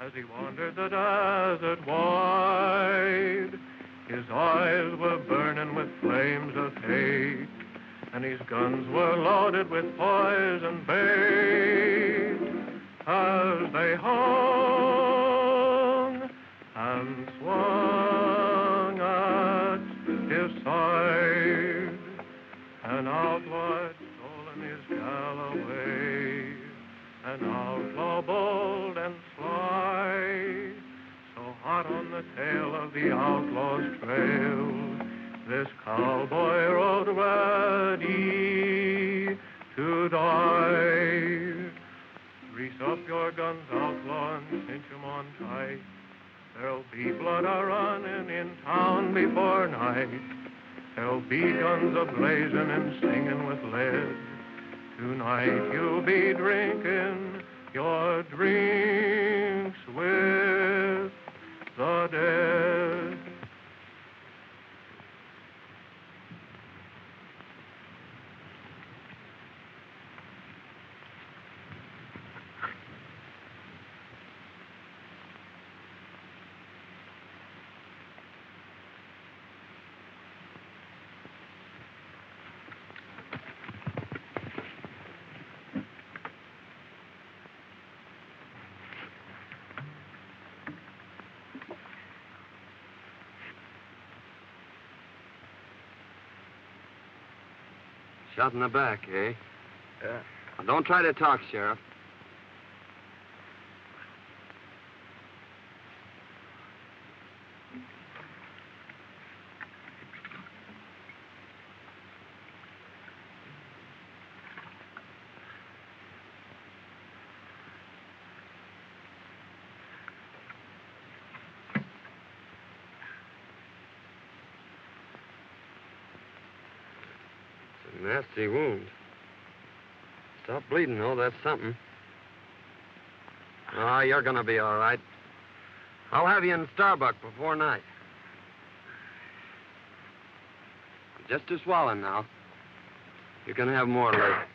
As he wandered the desert wide, his eyes were burning with flames of hate, and his guns were loaded with poison bait. As they hung and swung at his side, an outlaw had stolen his Galloway, an outlaw bold and sly, so hot on the tail of the outlaw's trail, this cowboy rode ready to die. Grease up your guns, outlaw, and cinch 'em on tight. There'll be blood a-running in town before night. There'll be guns a-blazing and stinging with lead. Tonight you'll be drinking your drinks with the dead. Shot in the back, eh? Yeah. Now, don't try to talk, Sheriff. Nasty wound. Stop bleeding, though. That's something. Ah, you're gonna be all right. I'll have you in Starbuck before night. Just a swallow now. You can have more later.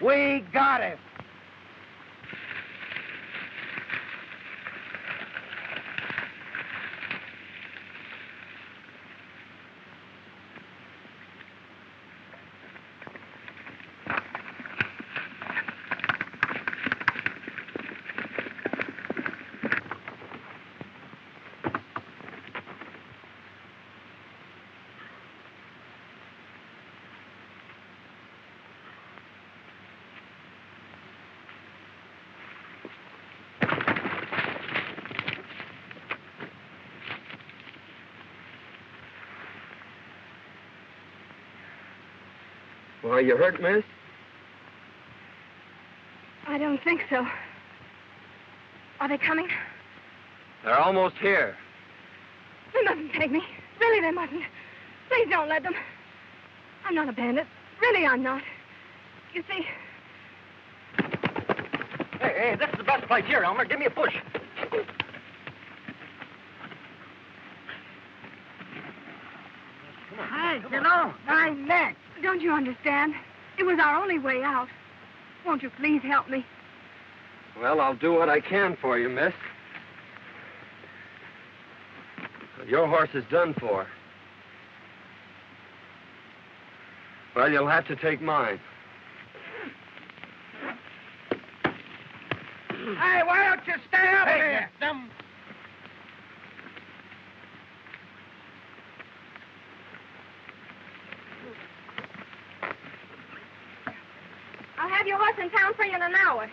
We got it. Well, are you hurt, miss? I don't think so. Are they coming? They're almost here. They mustn't take me. Really, they mustn't. Please don't let them. I'm not a bandit. Really, I'm not. You see... Hey, Hey, this is the best place here, Elmer. Give me a push. Hey, get on. My neck. Don't you understand? It was our only way out. Won't you please help me? Well, I'll do what I can for you, miss. Your horse is done for. Well, you'll have to take mine. Hey, why don't you stay up here? I'll have your horse in town for you in an hour.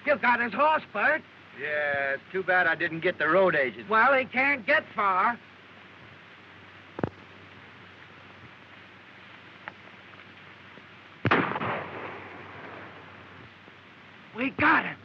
You got his horse, Bert. Yeah, it's too bad I didn't get the road agent. Well, he can't get far. We got him.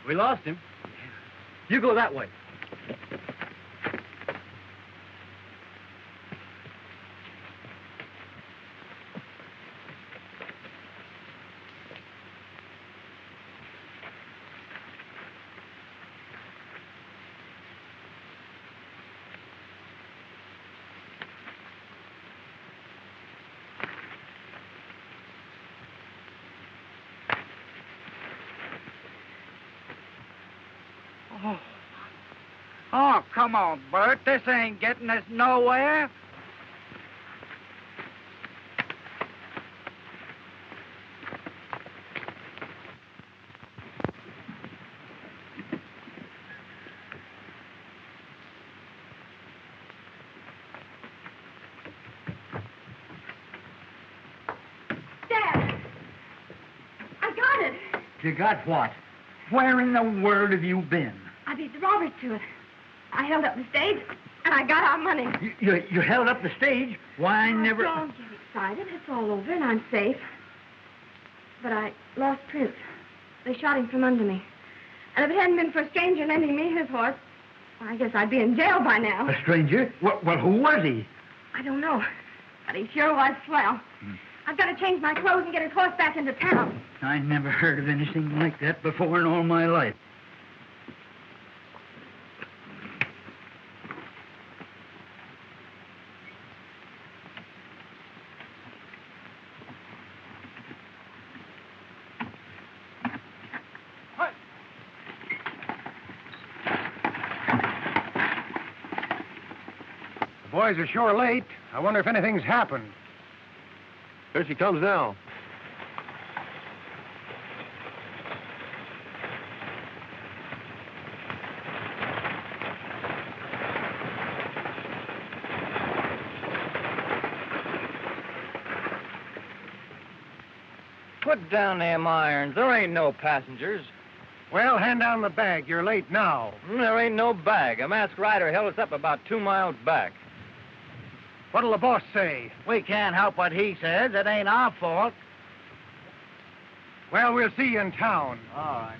We lost him. You go that way. Oh, come on, Bert. This ain't getting us nowhere. Dad! I got it. You got what? Where in the world have you been? I beat the robbers to it. I held up the stage, and I got our money. You held up the stage? Why, I never... Don't get excited. It's all over, and I'm safe. But I lost Prince. They shot him from under me. And if it hadn't been for a stranger lending me his horse, well, I guess I'd be in jail by now. A stranger? Well, who was he? I don't know. But he sure was swell. I've got to change my clothes and get his horse back into town. I never heard of anything like that before in all my life. The boys are sure late. I wonder if anything's happened. Here she comes now. Put down them irons. There ain't no passengers. Well, hand down the bag. You're late now. There ain't no bag. A masked rider held us up about 2 miles back. What'll the boss say? We can't help what he says. It ain't our fault. Well, we'll see you in town. All right.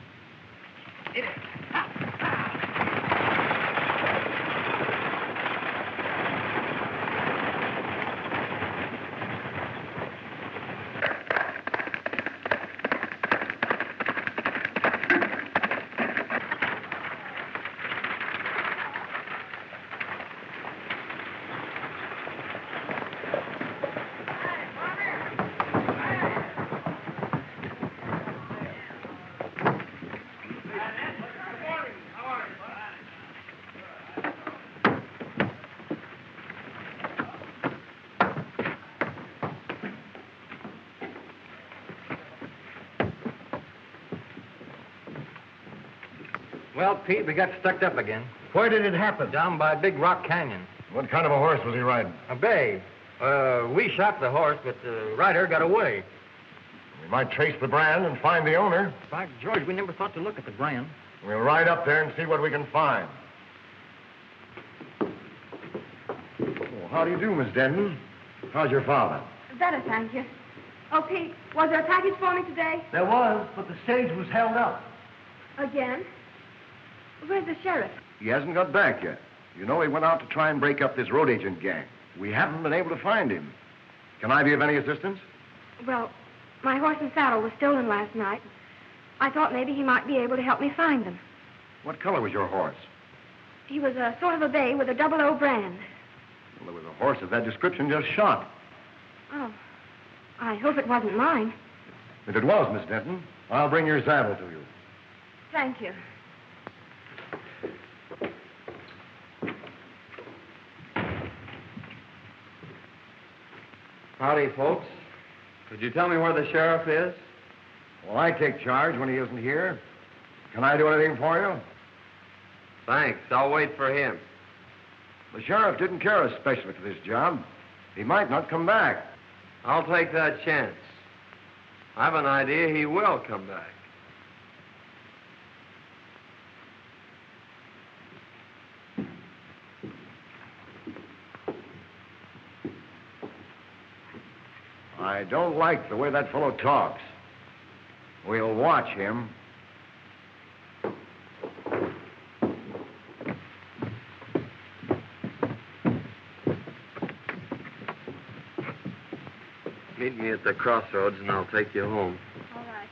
Well, Pete, we got stuck up again. Where did it happen? Down by Big Rock Canyon. What kind of a horse was he riding? A bay. We shot the horse, but the rider got away. We might trace the brand and find the owner. By George, we never thought to look at the brand. We'll ride up there and see what we can find. Oh, how do you do, Miss Denton? How's your father? Better, thank you. Oh, Pete, was there a package for me today? There was, but the stage was held up. Again? Where's the sheriff? He hasn't got back yet. You know, he went out to try and break up this road agent gang. We haven't been able to find him. Can I be of any assistance? Well, my horse and saddle was stolen last night. I thought maybe he might be able to help me find them. What color was your horse? He was a sort of a bay with a 00 brand. Well, there was a horse of that description just shot. Oh, I hope it wasn't mine. If it was, Miss Denton, I'll bring your saddle to you. Thank you. Howdy, folks. Could you tell me where the sheriff is? Well, I take charge when he isn't here. Can I do anything for you? Thanks. I'll wait for him. The sheriff didn't care especially for this job. He might not come back. I'll take that chance. I've an idea he will come back. I don't like the way that fellow talks. We'll watch him. Meet me at the crossroads and I'll take you home. All right.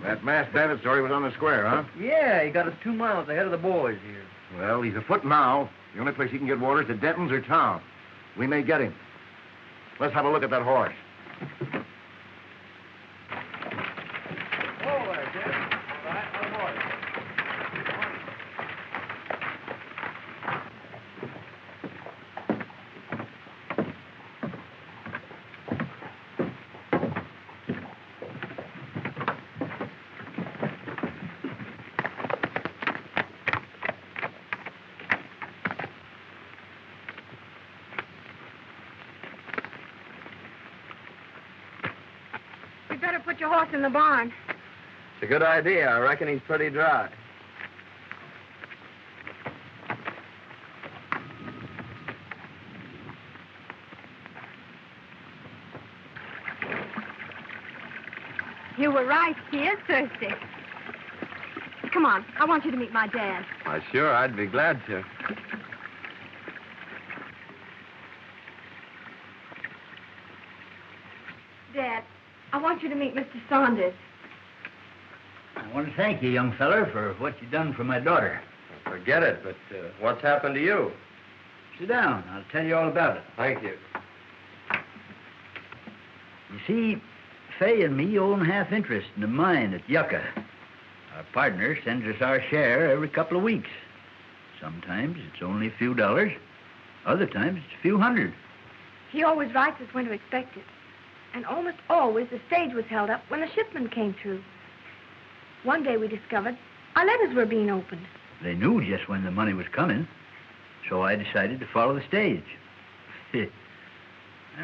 That masked bandit story was on the square, huh? Yeah, he got us 2 miles ahead of the boys here. Well, he's afoot now. The only place he can get water is at Denton's or town. We may get him. Let's have a look at that horse. Oh, there, Jim. All right, on board. You'd better put your horse in the barn. It's a good idea. I reckon he's pretty dry. You were right. He is thirsty. Come on. I want you to meet my dad. Why, sure, I'd be glad to. Dad, I want you to meet Mr. Saunders. I want to thank you, young feller, for what you done for my daughter. Forget it, but what's happened to you? Sit down. I'll tell you all about it. Thank you. You see, Fay and me own half interest in the mine at Yucca. Our partner sends us our share every couple of weeks. Sometimes it's only a few dollars. Other times it's a few hundred. He always writes us when to expect it. And almost always the stage was held up when the shipment came through. One day we discovered our letters were being opened. They knew just when the money was coming, so I decided to follow the stage. I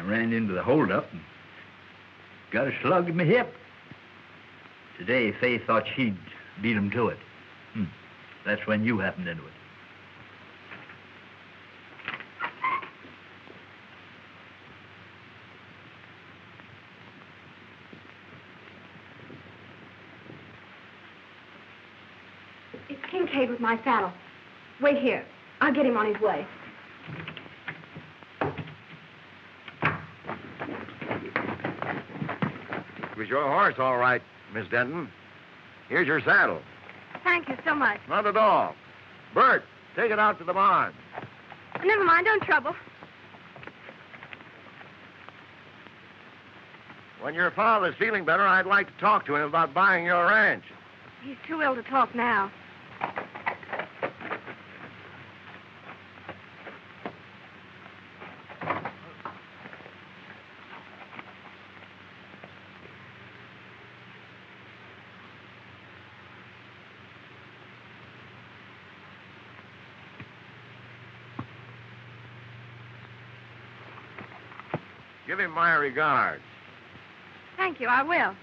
ran into the holdup and got a slug in my hip. Today, Fay thought she'd beat him to it. That's when you happened into it. It's Kincaid with my saddle. Wait here. I'll get him on his way. It was your horse, all right, Miss Denton. Here's your saddle. Thank you so much. Not at all. Bert, take it out to the barn. Never mind, don't trouble. When your father's feeling better, I'd like to talk to him about buying your ranch. He's too ill to talk now. Give him my regards. Thank you, I will.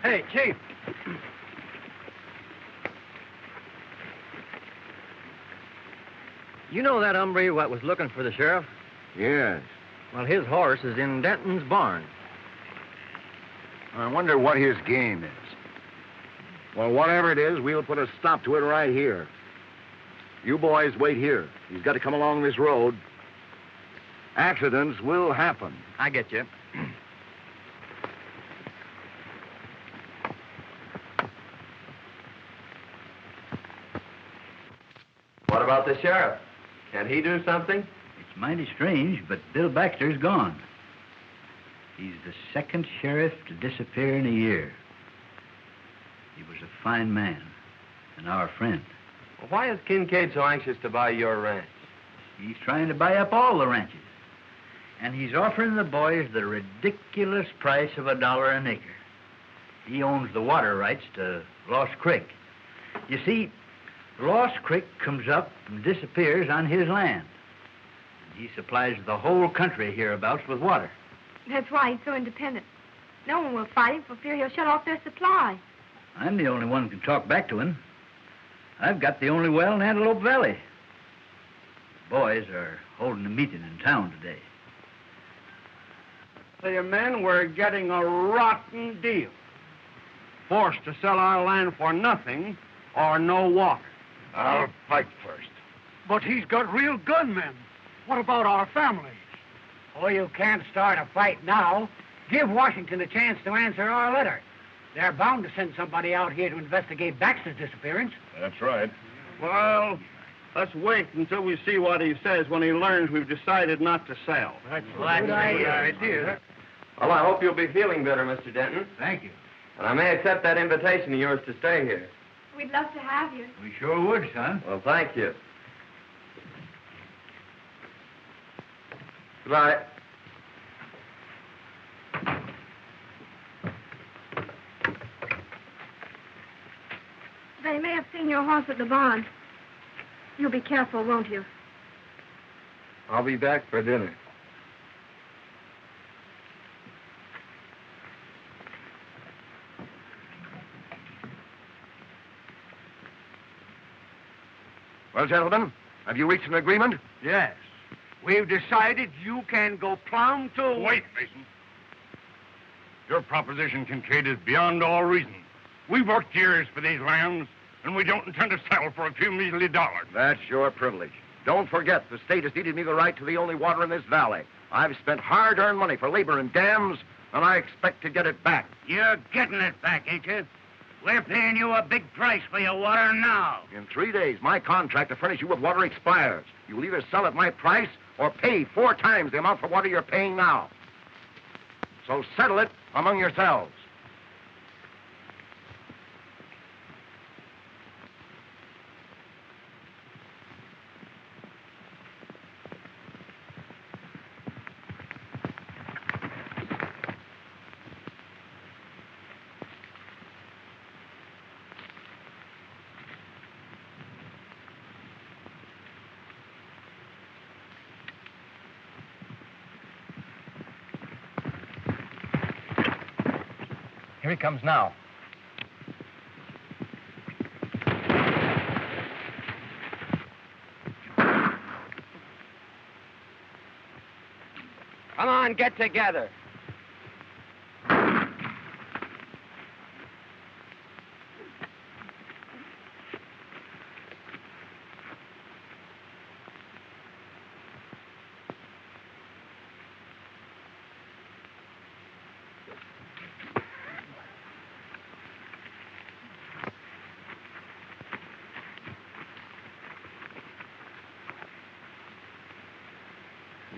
Hey, Chief. You know that hombre what was looking for the sheriff? Yes. Well, his horse is in Denton's barn. I wonder what his game is. Well, whatever it is, we'll put a stop to it right here. You boys wait here. He's got to come along this road. Accidents will happen. I get you. What about the sheriff? Can he do something? It's mighty strange, but Bill Baxter's gone. He's the second sheriff to disappear in a year. He was a fine man and our friend. Well, why is Kincaid so anxious to buy your ranch? He's trying to buy up all the ranches. And he's offering the boys the ridiculous price of $1 an acre. He owns the water rights to Lost Creek. You see, Lost Creek comes up and disappears on his land. And he supplies the whole country hereabouts with water. That's why he's so independent. No one will fight him for fear he'll shut off their supply. I'm the only one who can talk back to him. I've got the only well in Antelope Valley. The boys are holding a meeting in town today. The men were getting a rotten deal. Forced to sell our land for nothing or no water. I'll fight first. But he's got real gunmen. What about our families? Oh, you can't start a fight now. Give Washington a chance to answer our letter. They're bound to send somebody out here to investigate Baxter's disappearance. That's right. Well, let's wait until we see what he says when he learns we've decided not to sell. That's a good idea. Well, I hope you'll be feeling better, Mr. Denton. Thank you. And I may accept that invitation of yours to stay here. We'd love to have you. We sure would, son. Well, thank you. Goodbye. They may have seen your horse at the barn. You'll be careful, won't you? I'll be back for dinner. Well, gentlemen, have you reached an agreement? Yes. We've decided you can go plumb to... Wait, Mason. Your proposition, Kincaid, is beyond all reason. We've worked years for these lands, and we don't intend to settle for a few measly dollars. That's your privilege. Don't forget, the state has ceded me the right to the only water in this valley. I've spent hard-earned money for labor and dams, and I expect to get it back. You're getting it back, ain't you? We're paying you a big price for your water now. In 3 days, my contract to furnish you with water expires. You'll either sell at my price or pay 4 times the amount for water you're paying now. So settle it among yourselves. Here he comes now. Come on, get together.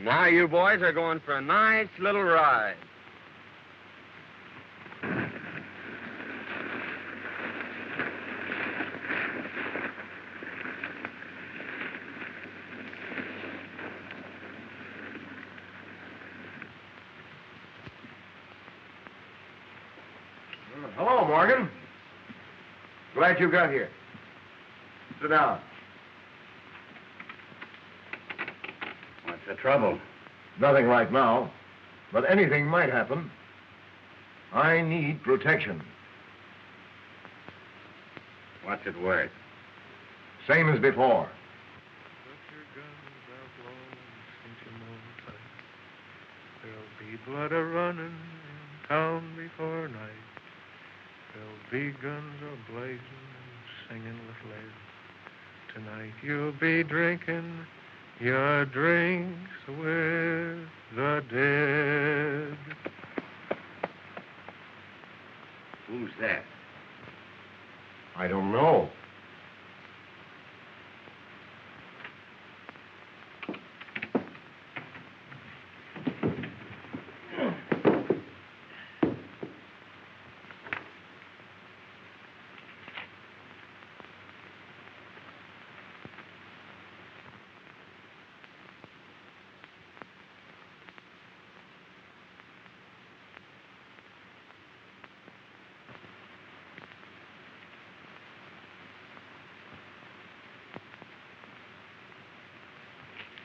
Now you boys are going for a nice little ride. Hello, Morgan. Glad you got here. Sit down. What's the trouble? Nothing right now, but anything might happen. I need protection. What's it worth? Same as before. Put your guns out low and cinch 'em on tight. There'll be blood a-running in town before night. There'll be guns a-blazing and singing with lead. Tonight you'll be drinking your drinks with the dead. Who's that? I don't know.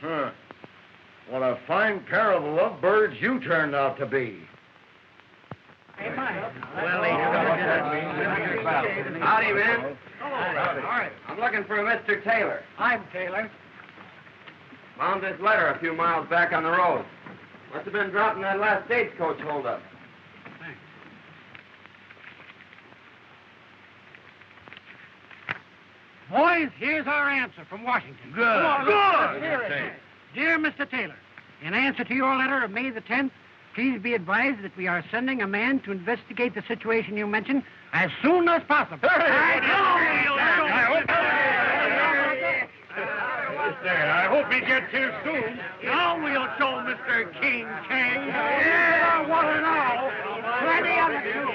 Huh. What a fine pair of lovebirds you turned out to be. Howdy, men. I'm looking for a Mr. Taylor. I'm Taylor. Found this letter a few miles back on the road. Must have been dropping that last stagecoach holdup. Thanks. Boys, here's our answer from Washington. Good. Dear Mr. Taylor, in answer to your letter of May the 10th, please be advised that we are sending a man to investigate the situation you mentioned as soon as possible. I hope he gets here soon. Now we'll show Mr. Kincaid. Yeah, what an all. Plenty of it, too.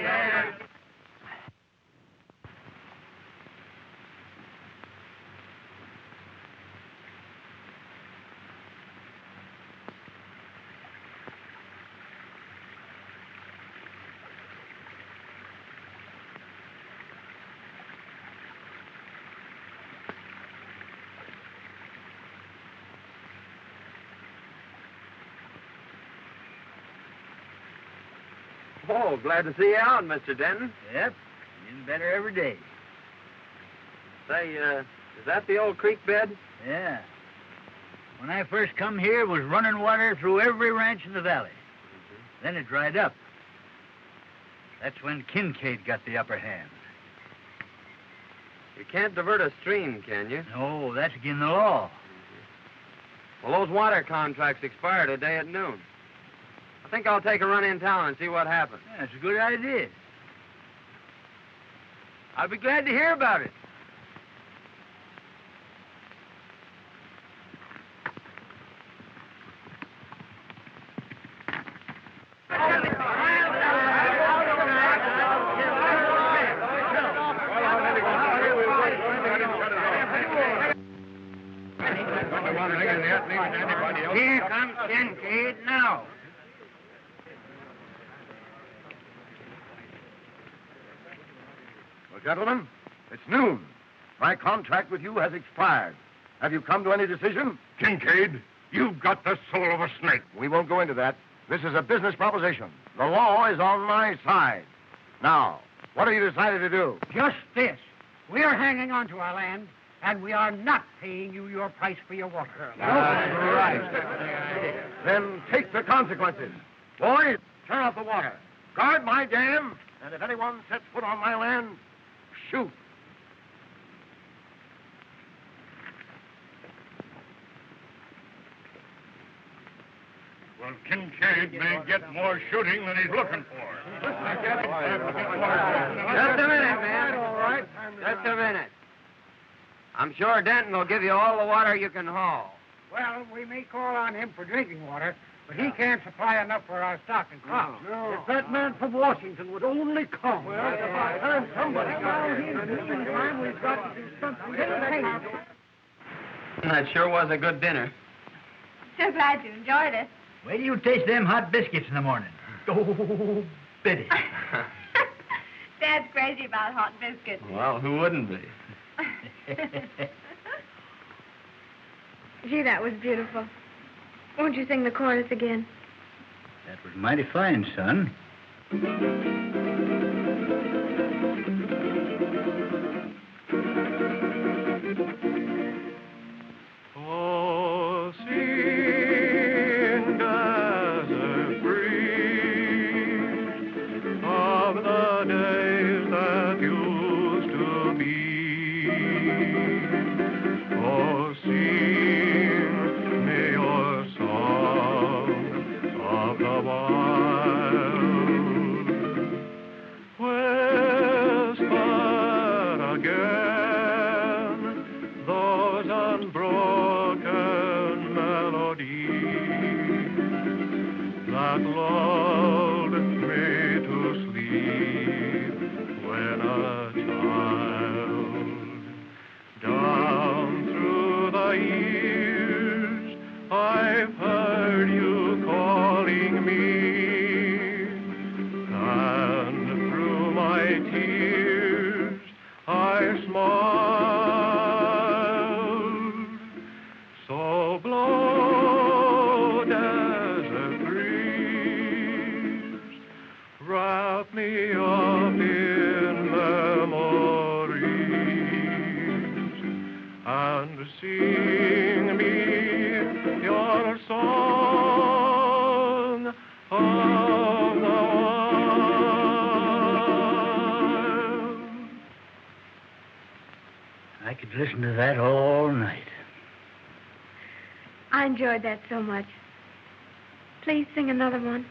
Oh, glad to see you out, Mr. Denton. Yep, getting better every day. Say, is that the old creek bed? Yeah. When I first come here, it was running water through every ranch in the valley. Then it dried up. That's when Kincaid got the upper hand. You can't divert a stream, can you? No, that's against the law. Well, those water contracts expire today at noon. I think I'll take a run in town and see what happens. Yeah, that's a good idea. I'll be glad to hear about it. Here comes Kincaid now. Well, gentlemen, it's noon. My contract with you has expired. Have you come to any decision? Kincaid, you've got the soul of a snake. We won't go into that. This is a business proposition. The law is on my side. Now, what have you decided to do? Just this. We're hanging on to our land, and we are not paying you your price for your water. That's right. Then take the consequences. Boys, turn off the water. Guard my dam, and if anyone sets foot on my land, shoot. Well, Kincaid may get more shooting than he's looking for. Just a minute, man. All right. Just a minute. I'm sure Denton will give you all the water you can haul. Well, we may call on him for drinking water, but he can't supply enough for our stock and crop. If that man from Washington would only come. Well, it's about time somebody got here. In the meantime, we've got to do something. That sure was a good dinner. So glad you enjoyed it. Wait till you taste them hot biscuits in the morning. Oh, Biddy. Dad's crazy about hot biscuits. Well, who wouldn't be? Gee, that was beautiful. Won't you sing the chorus again? That was mighty fine, son. Oh, sing desert breeze of the days that used to be. Oh, sing me your song of the wild. Whisper again those unbroken melodies that lulled me to sleep when a child. Down through the years, I've heard you calling me, and through my tears, I smiled. So blow, desert breeze, wrap me up in memories, and sing me your song of the wild. I could listen to that all night. I enjoyed that so much. Please sing another one.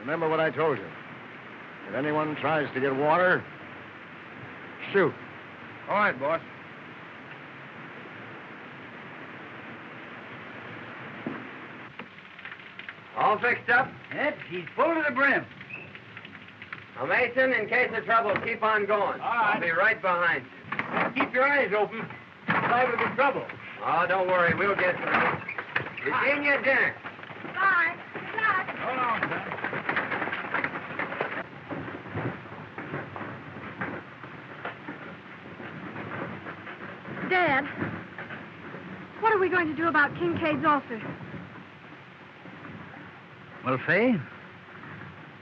Remember what I told you. If anyone tries to get water, shoot. All right, boss. All fixed up? Yep, he's full to the brim. Now, Mason, in case of trouble, keep on going. All right. I'll be right behind you. Keep your eyes open. Liable to be trouble. Oh, don't worry. We'll get through. Virginia, dinner. Bye. Good luck. Hold on, son. Dad, what are we going to do about Kincaid's ulcer? Well, Fay,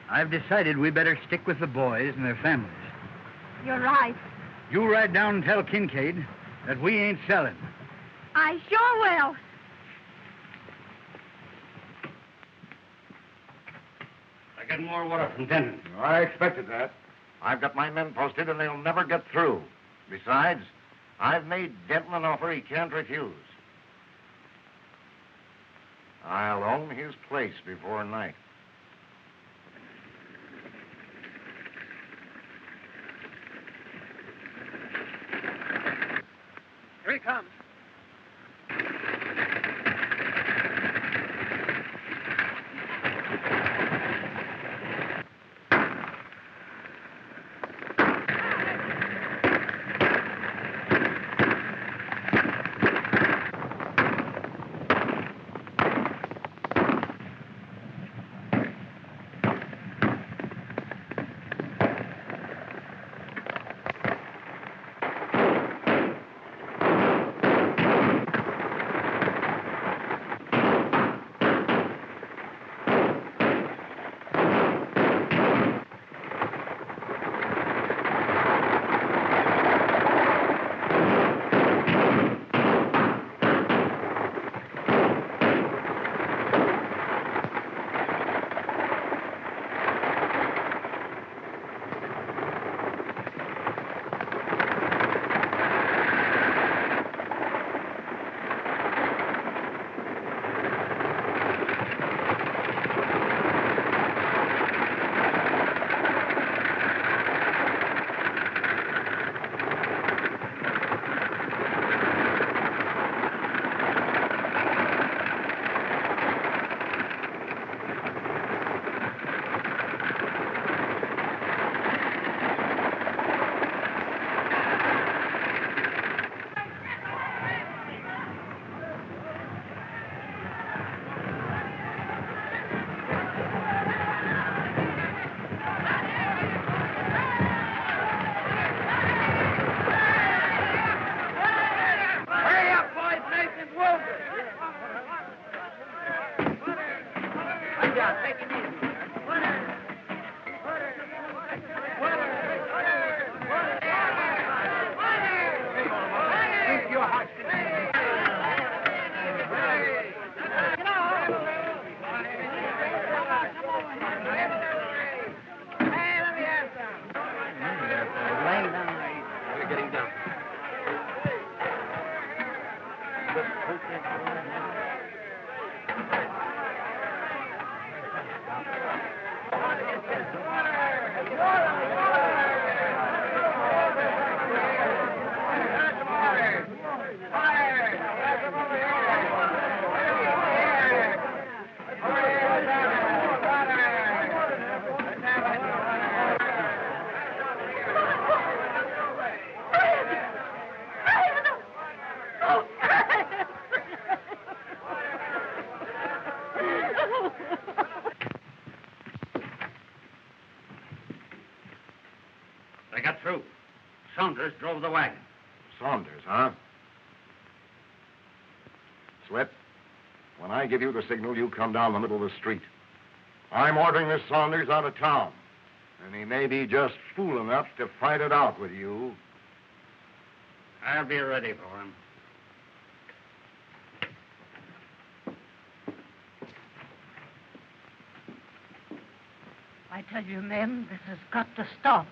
I've decided we better stick with the boys and their families. You're right. You ride down and tell Kincaid that we ain't selling. I sure will. I get more water from Denton. I expected that. I've got my men posted, and they'll never get through. Besides, I've made Denton an offer he can't refuse. I'll own his place before night. Here he comes. They got through. Saunders drove the wagon. Saunders, huh? Slip, when I give you the signal, you come down the middle of the street. I'm ordering this Saunders out of town, and he may be just fool enough to fight it out with you. I'll be ready for him. I tell you, men, this has got to stop.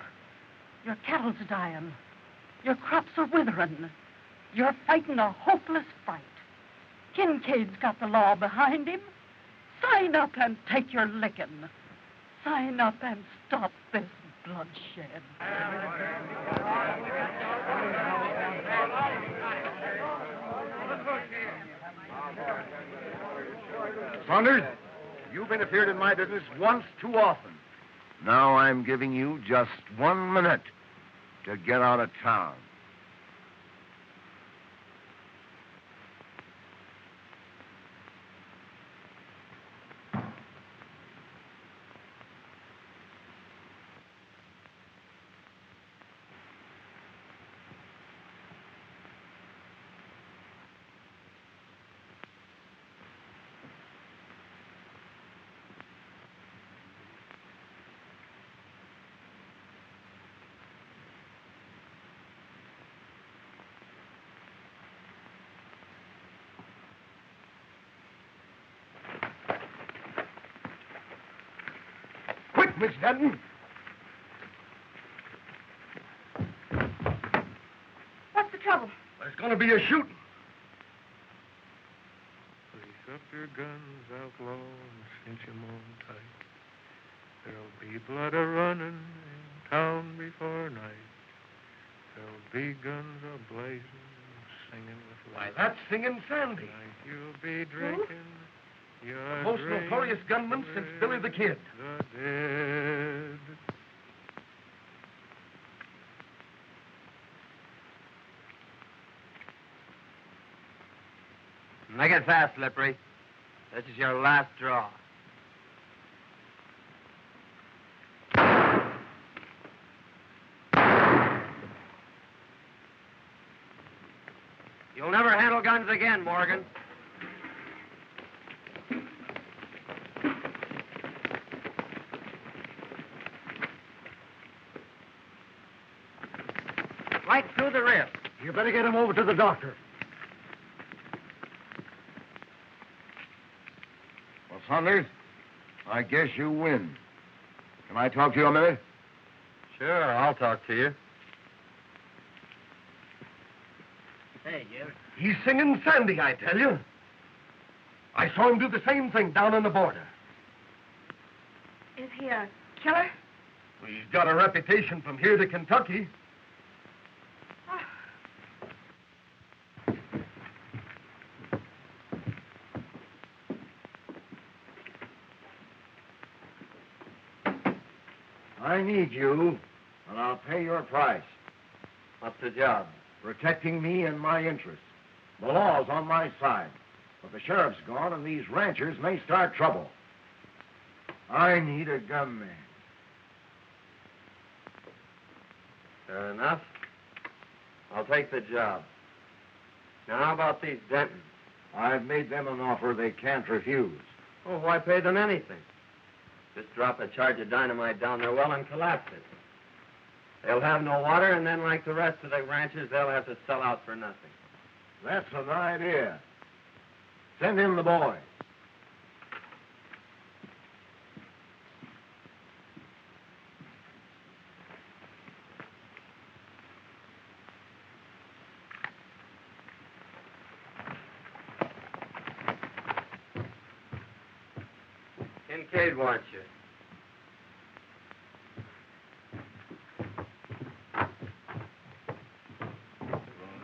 Your cattle's dying. Your crops are withering. You're fighting a hopeless fight. Kincaid's got the law behind him. Sign up and take your licking. Sign up and stop this bloodshed. Saunders, you've interfered in my business once too often. Now I'm giving you just 1 minute to get out of town. Miss Denton. What's the trouble? There's going to be a shooting. Lace up your guns, outlaw, and cinch 'em on tight. There'll be blood a-running in town before night. There'll be guns a-blazing, singing with Why, light. that's Singing Sandy. Tonight you'll be drinking. The most notorious gunman since Billy the Kid. The dead. Make it fast, Slippery. This is your last draw. You'll never handle guns again, Morgan. Right through the wrist. You better get him over to the doctor. Well, Saunders, I guess you win. Can I talk to you a minute? Sure, I'll talk to you. Hey, Jeff. He's Singing Sandy, I tell you. I saw him do the same thing down on the border. Is he a killer? He's got a reputation from here to Kentucky. I need you, and I'll pay your price. What's the job? Protecting me and my interests. The law's on my side, but the sheriff's gone, and these ranchers may start trouble. I need a gunman. Fair enough. I'll take the job. Now, how about these Dentons? I've made them an offer they can't refuse. Oh, why pay them anything? Just drop a charge of dynamite down their well and collapse it. They'll have no water, and then, like the rest of the ranchers, they'll have to sell out for nothing. That's an idea. Send in the boy. Kincaid wants you.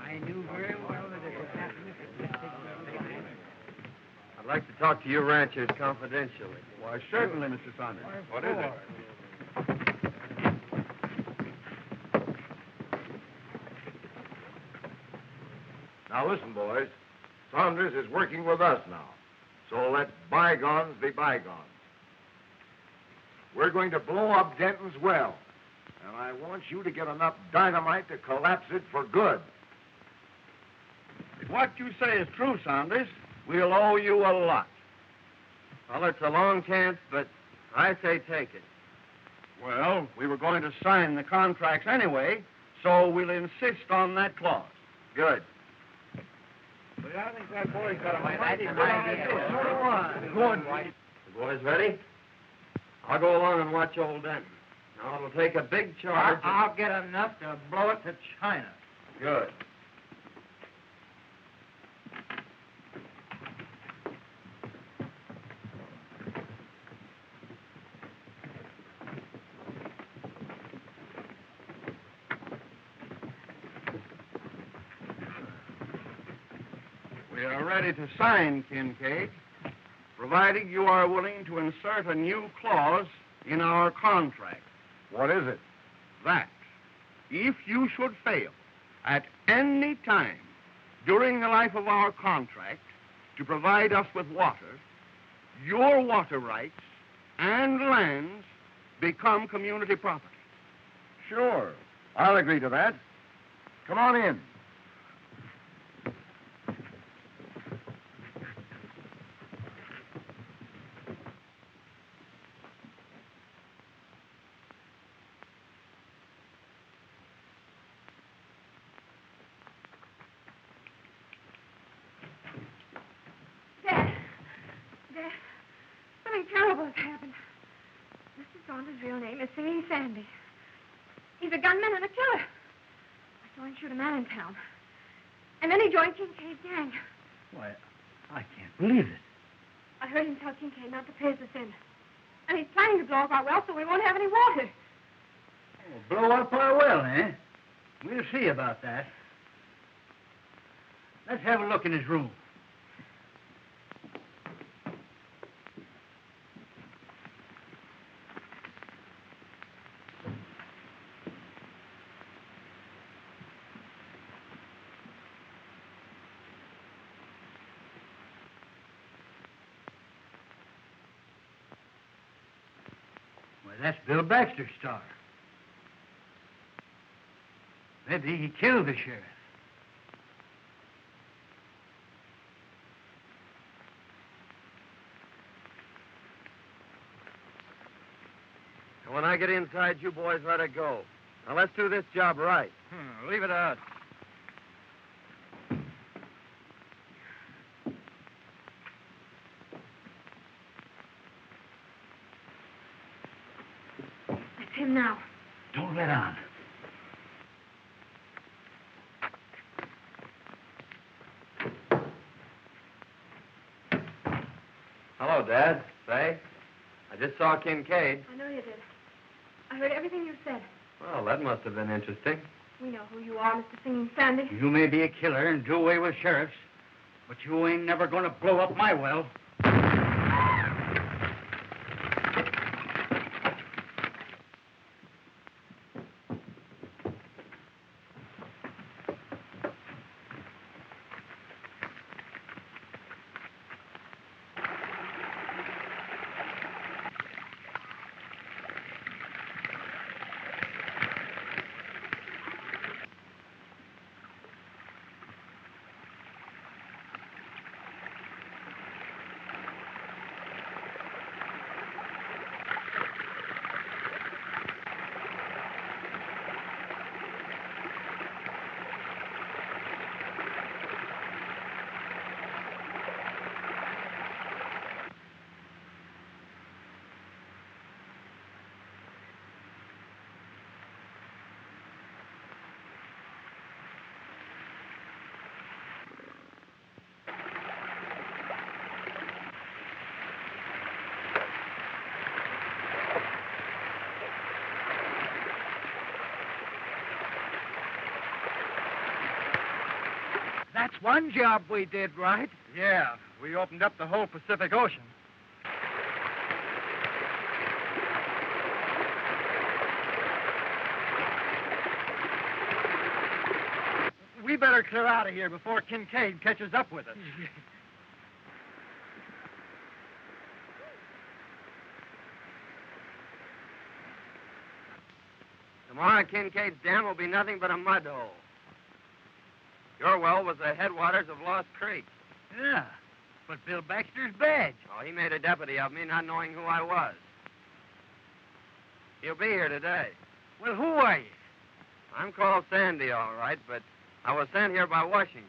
I knew very well that it would happen if it I'd like to talk to you ranchers confidentially. Why, certainly, Mr. Saunders. What is it? Now listen, boys. Saunders is working with us now. So let bygones be bygones. We're going to blow up Denton's well. And I want you to get enough dynamite to collapse it for good. If what you say is true, Saunders, we'll owe you a lot. Well, it's a long chance, but I say take it. Well, we were going to sign the contracts anyway, so we'll insist on that clause. Good. But I think that boy's got a mighty good idea. Good. The boys ready? I'll go along and watch old Denton. Now, it'll take a big charge. I'll get enough to blow it to China. Good. We are ready to sign, Kincaid, provided you are willing to insert a new clause in our contract. What is it? That if you should fail at any time during the life of our contract to provide us with water, your water rights and lands become community property. Sure. I'll agree to that. Come on in. Something terrible has happened. Mr. Saunders' real name is Singing Sandy. He's a gunman and a killer. I saw him shoot a man in town. And then he joined Kincaid's gang. Why, I can't believe it. I heard him tell Kincaid not to pay us in. And he's planning to blow up our well so we won't have any water. Oh, blow up our well, eh? We'll see about that. Let's have a look in his room. That's Bill Baxter's star. Maybe he killed the sheriff. And when I get inside, you boys let it go. Now, let's do this job right. Leave it out. Him now. Don't let on. Hello, Dad. Fay. I just saw Kincaid. I know you did. I heard everything you said. Well, that must have been interesting. We know who you are, Mr. Singing Sandy. You may be a killer and do away with sheriffs, but you ain't never going to blow up my well. That's one job we did right. Yeah, we opened up the whole Pacific Ocean. We better clear out of here before Kincaid catches up with us. Tomorrow, Kincaid's dam will be nothing but a mud hole. Your well was the headwaters of Lost Creek. Yeah, but Bill Baxter's badge. Oh, he made a deputy of me, not knowing who I was. He'll be here today. Well, who are you? I'm called Sandy, all right, but I was sent here by Washington.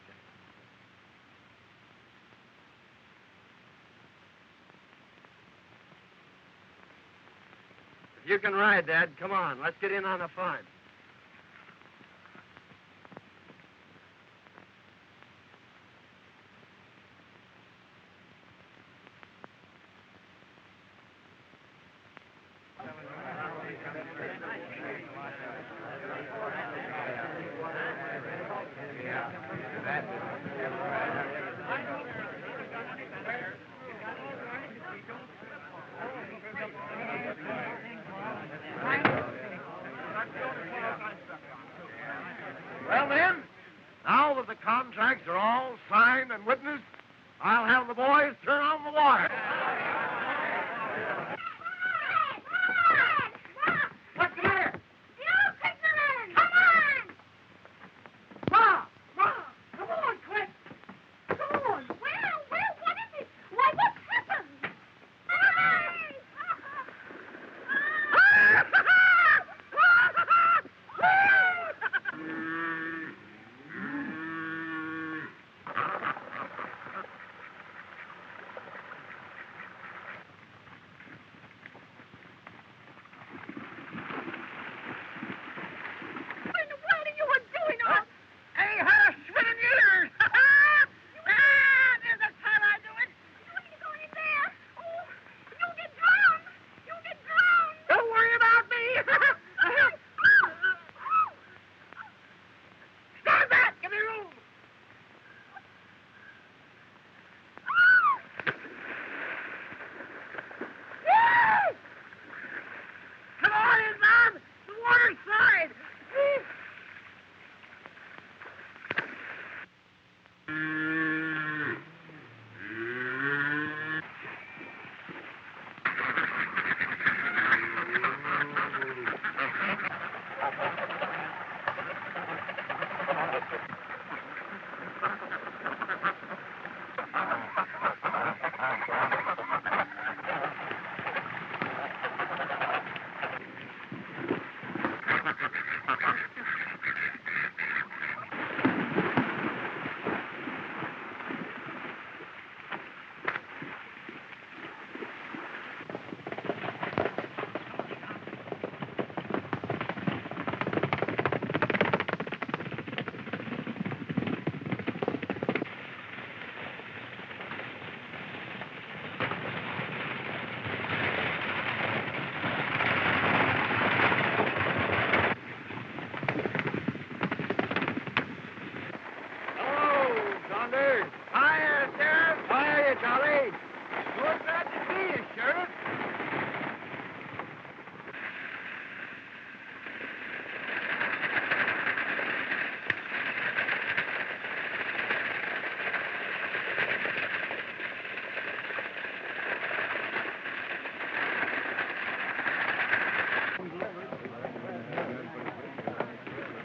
If you can ride, Dad, come on. Let's get in on the fun. Well, then, now that the contracts are all signed and witnessed, I'll have the boys turn on the water. What's the matter? You fishermen! Come on! Ma! Ma! Come on, quick! Come on. Well, what is it? Why, what's happened? What in the world are you doing? Ain't had a swim in years! There's a time I do it! You need to go in there. Oh, you'll get drowned. You'll get drowned. Don't worry about me! Stand back! Give me room! Come on in, Mom! The water's side! Hello, Saunders. Hiya, Sheriff. Hiya, Charlie. We're glad to see you, Sheriff.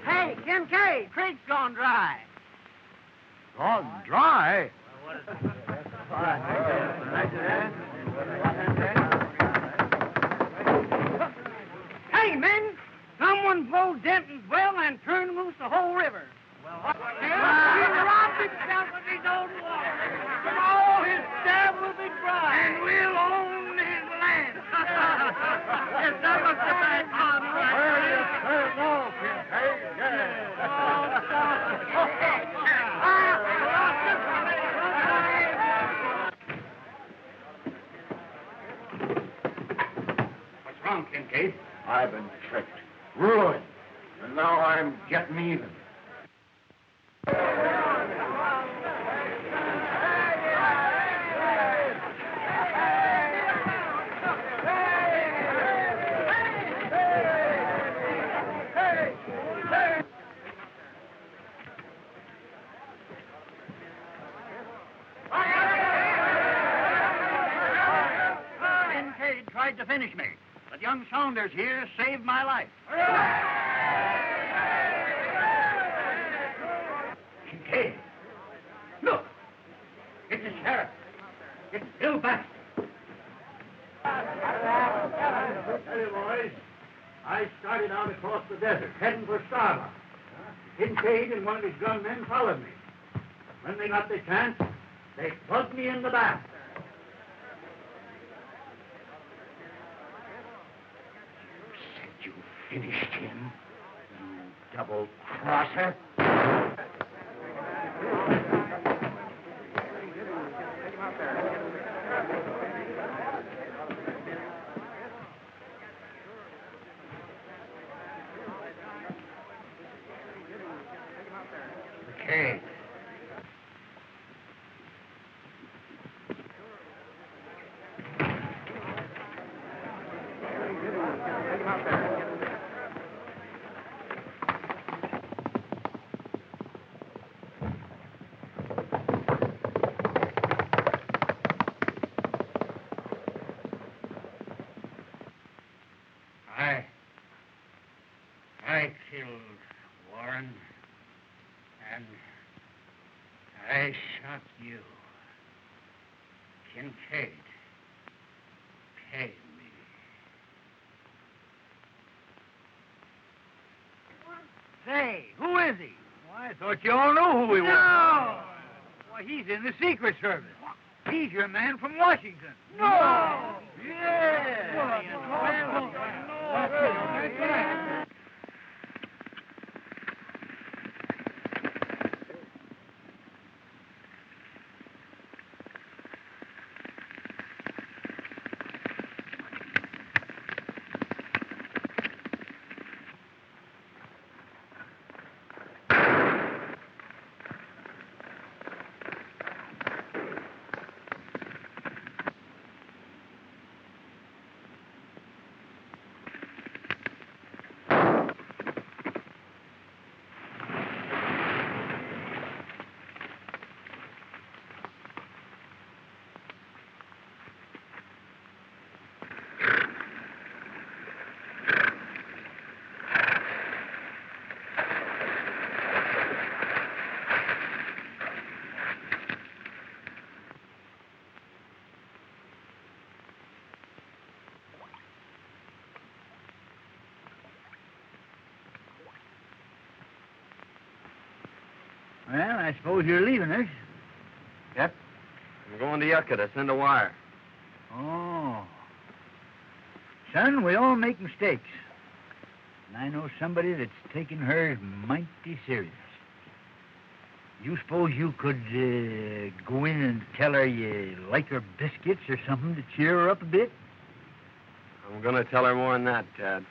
Hey, Kincaid, creek's gone dry. Gone dry? Hey, men, someone pulled Denton's well and turned loose the whole river. Well, he robbed himself of his own water. And all his dam will be dry. And we'll own his land. Yes, that was the bad contract. Well, you turn off, Kincaid. What's wrong, Kincaid? I've been tricked, ruined, and now I'm getting even. Kincaid tried to finish me, but the young Saunders here saved my life. Kincaid. Look. It's the sheriff. It's Bill Baxter. Tell you, boys, I started out across the desert, heading for Starbuck. Kincaid and one of his gunmen followed me. When they got the chance, they plugged me in the back. You finished him, you double-crosser. Okay. I killed Warren, and I shot you. Kincaid, pay me. Say, who is he? Well, I thought you all knew who he was. No! Why, he's in the Secret Service. He's your man from Washington. No! Yeah. Well, I suppose you're leaving us. Yep. I'm going to Yucca to send a wire. Oh. Son, we all make mistakes. And I know somebody that's taking hers mighty serious. You suppose you could go in and tell her you like her biscuits or something to cheer her up a bit? I'm going to tell her more than that, Tad.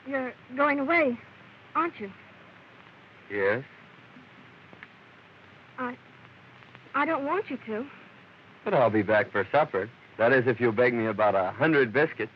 You're going away, aren't you? Yes? I don't want you to. But I'll be back for supper. That is, if you'll bake me about 100 biscuits.